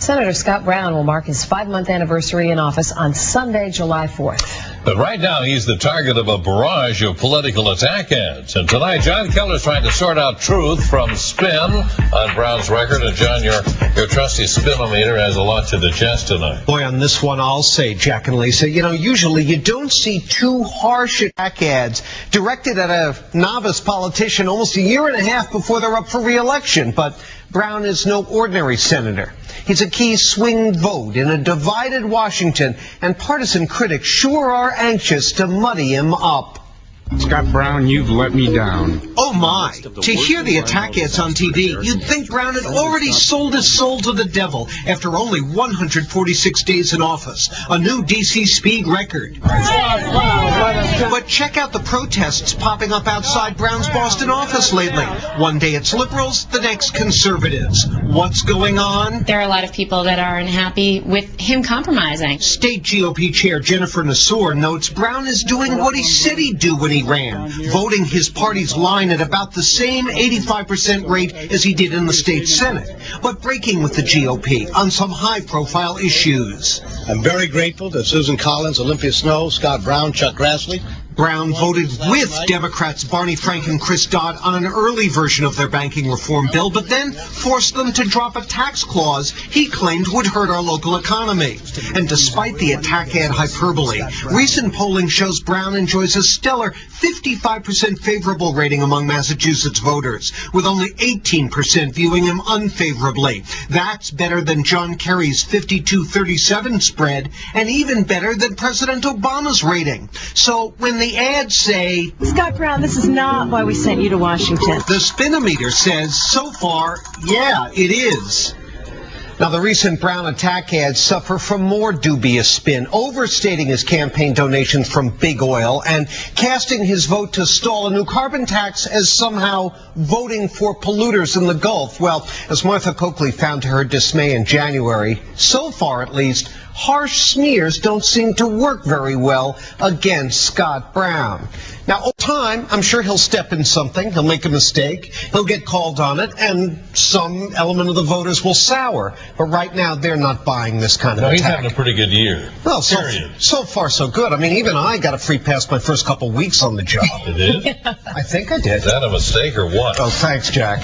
Senator Scott Brown will mark his 5-month anniversary in office on Sunday, July 4th. But right now, he's the target of a barrage of political attack ads. And tonight, Jon Keller's trying to sort out truth from spin on Brown's record. And John, your trusty spinometer has a lot to digest tonight. Boy, on this one, I'll say, Jack and Lisa, usually you don't see too harsh attack ads directed at a novice politician almost a year and a half before they're up for re-election. But Brown is no ordinary senator. He's a key swing vote in a divided Washington, and partisan critics sure are anxious to muddy him up. Scott Brown, you've let me down. Oh my! To hear the attack ads on TV, you'd think Brown had already sold his soul to the devil after only 146 days in office. A new DC speed record. But check out the protests popping up outside Brown's Boston office lately. One day it's liberals, the next conservatives. What's going on? There are a lot of people that are unhappy with him compromising. State GOP Chair Jennifer Nassour notes Brown is doing what he said he'd do when he ran, voting his party's line at about the same 85% rate as he did in the state Senate, but breaking with the GOP on some high-profile issues. I'm very grateful to Susan Collins, Olympia Snowe, Scott Brown, Chuck Grassley. Brown voted with Democrats Barney Frank and Chris Dodd on an early version of their banking reform bill, but then forced them to drop a tax clause he claimed would hurt our local economy. And despite the attack ad hyperbole, recent polling shows Brown enjoys a stellar 55% favorable rating among Massachusetts voters, with only 18% viewing him unfavorably. That's better than John Kerry's 52-37 spread, and even better than President Obama's rating. So when the ads say, Scott Brown, this is not why we sent you to Washington, the spinometer says, so far, yeah, it is. Now, the recent Brown attack ads suffer from more dubious spin, overstating his campaign donations from big oil and casting his vote to stall a new carbon tax as somehow voting for polluters in the Gulf. Well, as Martha Coakley found to her dismay in January, so far at least, harsh smears don't seem to work very well against Scott Brown. Now, over time, I'm sure he'll step in something, he'll make a mistake, he'll get called on it, and some element of the voters will sour. But right now, they're not buying this kind of attack. He's having a pretty good year. Well, so far, so good. I mean, even I got a free pass my first couple weeks on the job. You did? I think I did. Is that a mistake or what? Oh, thanks, Jack.